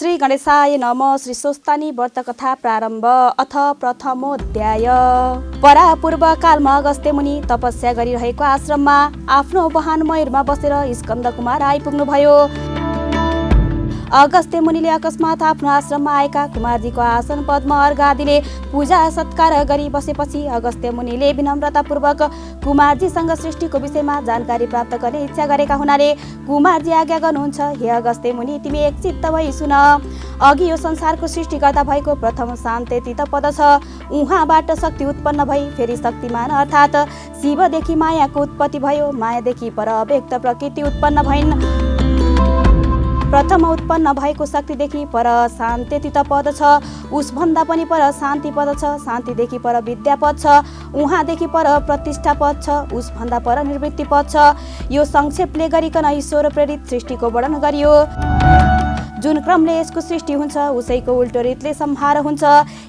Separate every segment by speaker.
Speaker 1: श्री गणेशाय नमः। श्री स्वस्तानी व्रत कथा प्रारम्भ। अथ प्रथमोऽध्याय। परापूर्व कालमा अगस्त्य मुनि तपस्या गरिरहेको आश्रममा आफ्नो वाहन मयूरमा बसेर स्कन्द कुमार आइपुग्नुभयो। अगस्त्य मुनिले अकस्मात आफ्नो आश्रममा आएका कुमारजीको आसन पद्म अर्घ आदिले पूजा सत्कार गरी बसेपछि अगस्त्य मुनिले विनम्रतापूर्वक कुमारजीसँग सृष्टिको विषयमा जानकारी प्राप्त गर्ने इच्छा गरेका हुनाले कुमारजी आज्ञा गर्नुहुन्छ, हे अगस्त्य मुनि, तिमी एकचित्त भई सुन। अघि यो संसारको सृष्टिकर्ता भएको प्रथम शान्ति पद छ। उहाँबाट शक्ति उत्पन्न भई फेरि शक्तिमान अर्थात् शिवदेखि मायाको उत्पत्ति भयो। मायादेखि पर अव्यक्त प्रकृति उत्पन्न भइन्। प्रथम उत्पन्न भएको शक्तिदेखि पर शान्ति पद छ। उसभन्दा पनि पर शान्ति पद छ। शान्तिदेखि पर विद्या पद छ। उहाँदेखि पर प्रतिष्ठा पद छ। उसभन्दा पर निवृत्ति पद छ। यो संक्षेपले गरिकन ईश्वर प्रेरित सृष्टिको वर्णन गरियो। जुन क्रमले यसको सृष्टि हुन्छ उसैको उल्टो रीतले संहार हुन्छ।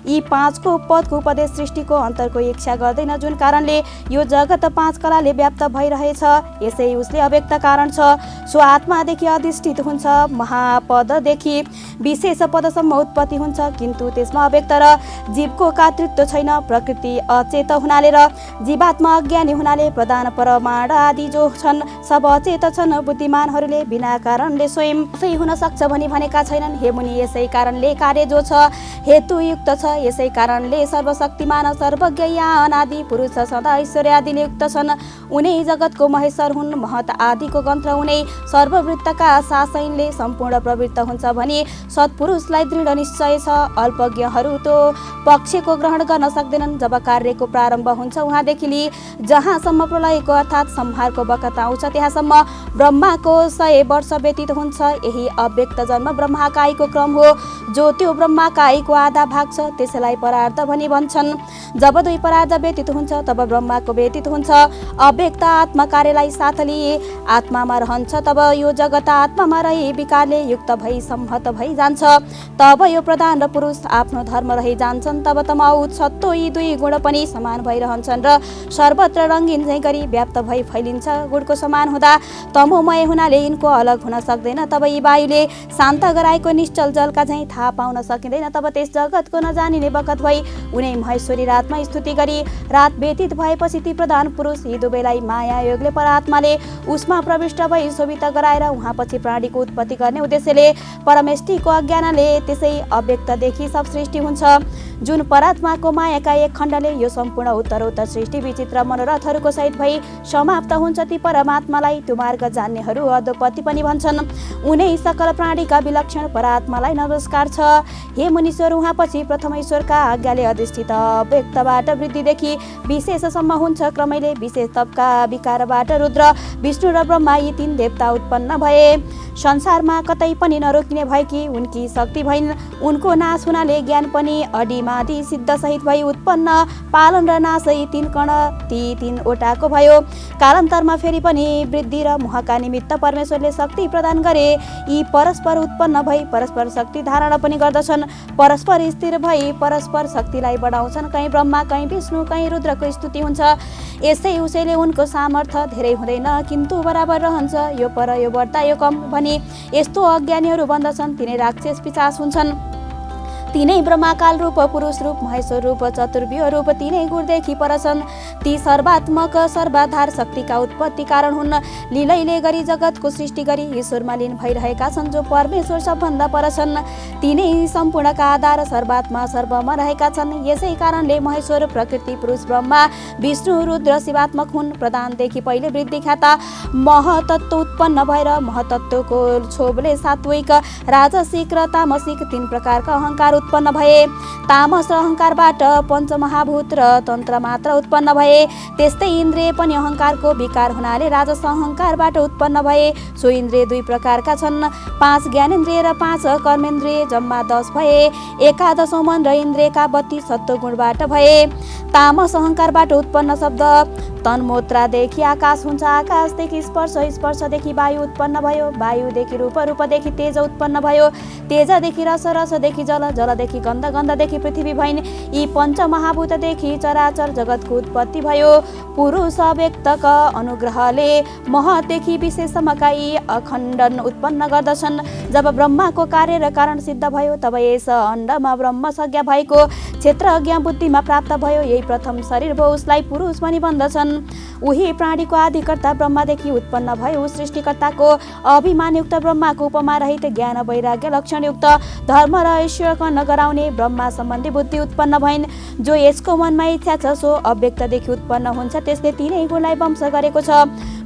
Speaker 1: यी पाँचको पदको उपदेश सृष्टिको अन्तरको इच्छा गर्दैन, जुन कारणले यो जगत पाँच कलाले व्याप्त भइरहेछ। यसै उसले अव्यक्त कारण छ। सो आत्मादेखि अधिष्ठित हुन्छ। महापददेखि विशेष पदसम्म उत्पत्ति हुन्छ, किन्तु त्यसमा अव्यक्त र जीवको कर्तृत्व छैन। प्रकृति अचेत हुनाले र जीवात्मा अज्ञानी हुनाले प्रधान परमाणु आदि जो छन् सब अचेत छन्। बुद्धिमानहरूले बिना कारणले स्वयं आफै हुन सक्छ भनी भनेका छैनन्। हे मुनि, यसै कारणले कार्य जो छ हेतुयुक्त छ। यसै कारणले सर्वशक्तिमान सर्वज्ञ या अनादि पुरुष सदा ऐश्वर्य आदिले युक्त छन्। उनै जगतको महेश्वर हुन्। महत आदिको गन्त्र उनै सर्ववृत्तका शासनले सम्पूर्ण प्रवृत्त हुन्छ भनी सत्पुरुषलाई दृढ निश्चय छ। अल्पज्ञहरू त्यो पक्षको ग्रहण गर्न सक्दैनन्। जब कार्यको प्रारम्भ हुन्छ उहाँदेखि लिई जहाँसम्म प्रलयको अर्थात् संहारको बखत आउँछ त्यहाँसम्म ब्रह्माको 100 वर्ष व्यतीत हुन्छ। यही अव्यक्त जन्म ब्रह्माकाईको क्रम हो, जो त्यो ब्रह्माकाईको आधा भाग छ। त्यसैलाई परार्ध भनी भन्छन्। जब दुई परार्ध व्यतीत हुन्छ तब ब्रह्माको व्यतीत हुन्छ। अव्यक्त आत्मा कार्यलाई साथ लिए आत्मामा रहन्छ। तब यो जगत आत्मामा रही विकारले युक्त भई संहत भई जान्छ। तब यो प्रधान र पुरुष आफ्नो धर्म रही जान्छन्। तब तमाउ सत्तो यी दुई गुण पनि समान भइरहन्छन् र सर्वत्र रङ्गिन झैँ गरी व्याप्त भई फैलिन्छ। गुणको समान हुँदा तमोमय हुनाले यिनको अलग हुन सक्दैन। तब यी वायुले शान्त गराएको निश्चल जलका झैँ थाहा पाउन सकिँदैन। तब त्यस जगतको नजानिने बखत भई उनै महेश्वरी रातमा स्तुति गरी रात व्यतीत भएपछि ती प्रधान पुरुष यी दुवैलाई माया योगले परात्माले उसमा प्रविष्ट भई शोभित गराएर उहाँपछि प्राणीको उत्पत्ति गर्ने उद्देश्यले परमेष्टिको अज्ञानले त्यसै अव्यक्तदेखि सब सृष्टि हुन्छ। जुन परात्माको मायाका एक खण्डले यो सम्पूर्ण उत्तरोत्तर सृष्टि विचित्र मनोरथहरूको सहित भई समाप्त हुन्छ। ती परमात्मालाई त्यो मार्ग जान्नेहरू अधोपति पनि भन्छन्। उनै सकल प्राणीका विलक्षण परात्मालाई नमस्कार छ। हे मुनीश्वर, उहाँपछि प्रथम ईश्वरका आज्ञाले अधिष्ठित अव्यक्तबाट वृद्धिदेखि विशेषसम्म हुन्छ। क्रमैले विशेष तपका विकारबाट रुद्र, विष्णु र ब्रह्मा यी तीन देवता उत्पन्न भए। संसारमा कतै पनि नरोकिने भएकी उनकी शक्ति भइन्। उनको नाश हुनाले ज्ञान पनि अडिमादि सिद्ध सहित भई उत्पन्न। पालन र नाश यी तीन कण ती तीनवटाको भयो। कालान्तरमा फेरि पनि वृद्धि र मोहका निमित्त परमेश्वरले शक्ति प्रदान गरे। यी परस्पर उत्पन्न भई परस्पर शक्ति धारण पनि गर्दछन्। परस्पर स्थिर भई परस्पर शक्तिलाई बढाउँछन्। कहीँ ब्रह्मा, कहीँ विष्णु, कहीँ रुद्रको स्तुति हुन्छ। यसै उसैले उनको सामर्थ्य धेरै हुँदैन, किन्तु बराबर रहन्छ। यो पर, यो बढ्ता, यो कम भनी यस्तो अज्ञानीहरू बन्दछन्। तिनै राक्षस पिशाच हुन्छन्। तिनै ब्रह्माकाल रूप, पुरुष रूप, महेश्वर रूप, चतुर्व्यूह रूप तिनै गुणदेखि पर छन्। ती सर्वात्मक सर्वाधार शक्तिका उत्पत्ति कारण हुन्। लीलैले गरी जगतको सृष्टि गरी ईश्वरमा लीन भइरहेका छन्, जो परमेश्वर सबभन्दा पर छन्। तिनै सम्पूर्णका आधार सर्वात्मा सर्वमा रहेका छन्। यसै कारणले महेश्वर, प्रकृति, पुरुष, ब्रह्मा, विष्णु, रुद्र शिवात्मक हुन्। प्रधानदेखि पहिले वृद्धि ख्याता महतत्व उत्पन्न भएर महतत्वको क्षोभले सात्विक, राजसिक र तामसिक तीन प्रकारका अहङ्कार उत्पन्न भए। तामस र अहङ्कारबाट पञ्चमहाभूत र तन्त्र मात्र उत्पन्न भए। त्यस्तै इन्द्रिय पनि अहङ्कारको विकार हुनाले राजस अहङ्कारबाट उत्पन्न भए। सो इन्द्रिय दुई प्रकारका छन्, 5 ज्ञानेन्द्रिय र 5 कर्मेन्द्रिय, जम्मा 10 भए। एकादशौँ मन र इन्द्रियका 32 सत्वगुणबाट भए। तामस अहङ्कारबाट उत्पन्न शब्द तन्मोत्रादेखि आकाश हुन्छ। आकाशदेखि स्पर्श, स्पर्शदेखि वायु उत्पन्न भयो। वायुदेखि रूप, रूपदेखि तेज उत्पन्न भयो। तेजदेखि रस, रसदेखि जल, जल जलदेखि गन्ध, गन्धदेखि पृथ्वी भइन्। यी पञ्चमहाभूतदेखि चराचर जगतको उत्पत्ति भयो। पुरुष व्यक्तक अनुग्रहले महतदेखि विशेषसम्मका यी अखण्डन उत्पन्न गर्दछन्। जब ब्रह्माको कार्य र कारण सिद्ध भयो तब यस अण्डमा ब्रह्म संज्ञा भएको क्षेत्रज्ञ बुद्धिमा प्राप्त भयो। यही प्रथम शरीर भयो, उसलाई पुरुष पनि भन्दछन्। उही प्राणीको आदिकर्ता ब्रह्मादेखि उत्पन्न भयो। सृष्टिकर्ताको अभिमानयुक्त ब्रह्माको उपमा रहित ज्ञान वैराग्य लक्षणयुक्त धर्म र ऐश्वर्य नगराउने ब्रह्मा सम्बन्धी बुद्धि उत्पन्न भइन्। जो यसको मनमा इच्छा छ सो अव्यक्तदेखि उत्पन्न हुन्छ, त्यसले तिनै गुणलाई वंश गरेको छ।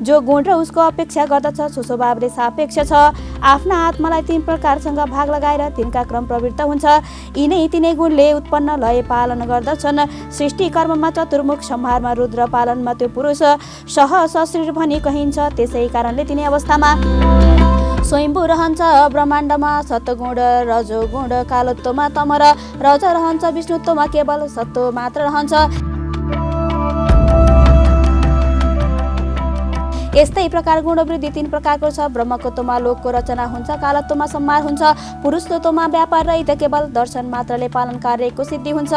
Speaker 1: जो गुण र उसको अपेक्षा गर्दछ सो स्वभावले सापेक्ष छ। आफ्ना आत्मालाई 3 प्रकारसँग भाग लगाएर तिनका क्रम प्रवृत्त हुन्छ। यिनै तिनै गुणले उत्पन्न लय पालन गर्दछन्। सृष्टि कर्ममा चतुर्मुख, संहारमा रुद्र, पालनमा त्यो पुरुष सह सशरीर भनी कहिन्छ। त्यसै कारणले तिनै अवस्थामा स्वयम्भू रहन्छ। ब्रह्माण्डमा सत्वगुण, रजोगुण, कालत्वमा तम र रज रहन्छ। विष्णुत्वमा केवल सत्व मात्र रहन्छ। यस्तै प्रकार गुण वृद्धि 3 प्रकारको छ। ब्रह्मत्वमा लोकको रचना हुन्छ, कालत्वमा संहार हुन्छ, पुरुषत्वमा व्यापार रहित केवल दर्शन मात्रले पालन कार्यको सिद्धि हुन्छ।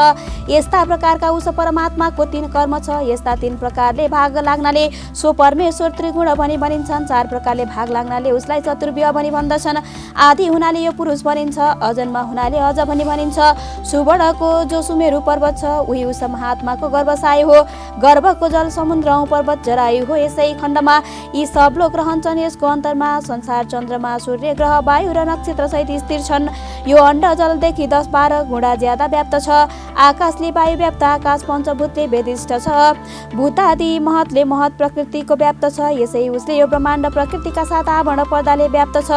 Speaker 1: यस्ता प्रकारका उस परमात्माको 3 कर्म छ। यस्ता 3 प्रकारले भाग लाग्नाले सो परमेश्वर त्रिगुण भनी भनिन्छन्। 4 प्रकारले भाग लाग्नाले उसलाई चतुर्व्यूह भनी भन्दछन्। आदि हुनाले यो पुरुष भनिन्छ, अजन्म हुनाले अज भनी भनिन्छ। सुवर्णको जो सुमेरु पर्वत छ उही उस महात्माको गर्भसाय हो। गर्भको जल समुद्र पर्वत जरायु हो। यसै खण्डमा यी सब लोक रहन्छन्। यसको अन्तरमा संसार, चन्द्रमा, सूर्य, ग्रह, वायु र नक्षत्र सहित स्थिर छन्। यो अण्ड जलदेखि 10-12 गुणा ज्यादा व्याप्त छ। आकाशले वायु व्याप्त, आकाश पञ्चभूतले वेदिष्ट छ। भूतादि महतले महत प्रकृतिको व्याप्त छ। यसै उसले यो ब्रह्माण्ड प्रकृतिका साथ आवरण पर्दाले व्याप्त छ।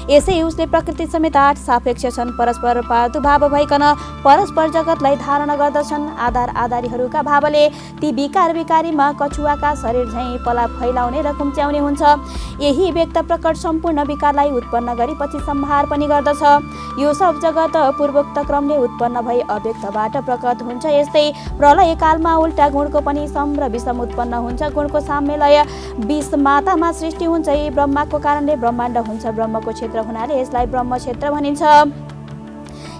Speaker 1: यसै उसले प्रकृति समेत 8 सापेक्ष छन्। परस्पर प्रादुर्भाव भइकन परस्पर जगतलाई धारण गर्दछन्। आधार आधारीहरूका भावले ती विकार विकारीमा कछुवाका शरीर झैँ पला फैलाउने र खुम्च्याउने हुन्छ। यही व्यक्त प्रकट सम्पूर्ण विकारलाई उत्पन्न गरी पछि संहार पनि गर्दछ। यो सब जगत पूर्वोक्त क्रमले उत्पन्न भई अव्यक्तबाट प्रकट हुन्छ। यस्तै प्रलय कालमा उल्टा गुणको पनि सम र विषम उत्पन्न हुन्छ। गुणको साम्यलय विष मातामा सृष्टि हुन्छ। यही ब्रह्माको कारणले ब्रह्माण्ड हुन्छ। ब्रह्मको क्षेत्र हुनाले यसलाई ब्रह्म क्षेत्र भनिन्छ।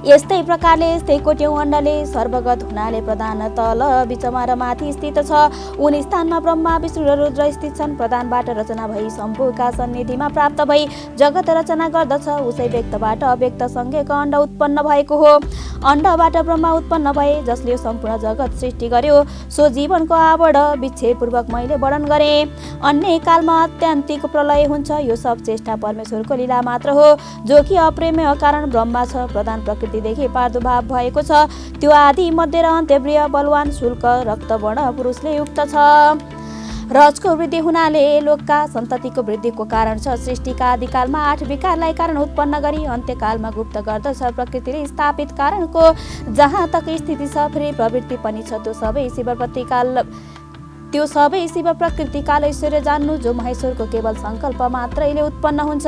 Speaker 1: यस्तै प्रकारले यस्तै कोट्यौं अण्डले सर्वगत हुनाले प्रधान तल बिचमा र माथि स्थित छ। उन स्थानमा ब्रह्मा, विष्णु र रुद्र स्थित छन्। प्रधानबाट रचना भई शम्भुका सन्निधिमा प्राप्त भई जगत रचना गर्दछ। उसै व्यक्तबाट अव्यक्त सँगैको अण्ड उत्पन्न भएको हो। अण्डबाट ब्रह्मा उत्पन्न भए जसले सम्पूर्ण जगत सृष्टि गर्यो। सो जीवनको आवड विच्छेदपूर्वक मैले वर्णन गरेँ। अन्य कालमा अत्यान्तिक प्रलय हुन्छ। यो सब चेष्टा परमेश्वरको लीला मात्र हो। जो कि अप्रेम्य कारण ब्रह्मा छ। प्रधान प्रकृतिदेखि प्रादुर्भाव भएको छ। त्यो आदि मध्य र अन्त्यप्रिय बलवान शुल्क रक्तवर्ण पुरुषले युक्त छ। रजको वृद्धि हुनाले लोकका सन्ततिको वृद्धिको कारण छ। सृष्टिका आदिकालमा 8 विकारलाई कारण उत्पन्न गरी अन्त्यकालमा गुप्त गर्दछ। प्रकृतिले स्थापित कारणको जहाँ तक स्थिति छ फेरि प्रवृत्ति पनि छ। त्यो सबै शिव प्रकृति काल ऐश्वर्य जान्नु जो महेश्वरको केवल संकल्प मात्रैले उत्पन्न हुन्छ।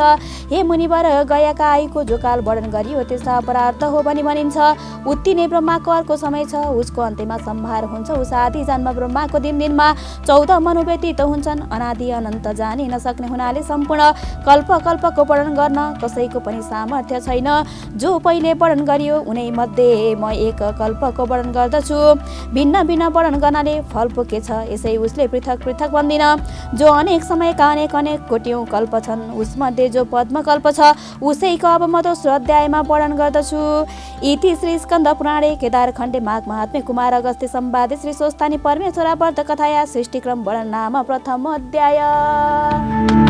Speaker 1: हे मुनिवर, गयाका आयुको जो काल वर्णन गरियो त्यसलाई अपरार्थ हो भनी भनिन्छ। उत्ति नै ब्रह्माको अर्को समय छ। उसको अन्त्यमा संहार हुन्छ। उस आदि जन्म ब्रह्माको दिनमा 14 मनु व्यतीत हुन्छन्। अनादि अनन्त जाने नसक्ने हुनाले सम्पूर्ण कल्पको वर्णन गर्न कसैको पनि सामर्थ्य छैन। जो पहिले वर्णन गरियो उनै मध्ये म एक कल्पको वर्णन गर्दछु। भिन्न भिन्न वर्णन गर्नाले फल के छ यसै उसले पृथक पृथक भन्दिन। जो अनेक समयका अनेक कोट्यौं कल्प छन् उसमध्ये जो पद्मकल्प छ उसैको अब म दोस्रो अध्यायमा वर्णन गर्दछु। इति श्री स्कन्द पुराणे केदारखण्डे माघ महात्म्य कुमार अगस्त्य संवादे श्री स्वस्तानी परमेश्वरा व्रत कथाया सृष्टिक्रम वर्णन नाम प्रथम अध्याय।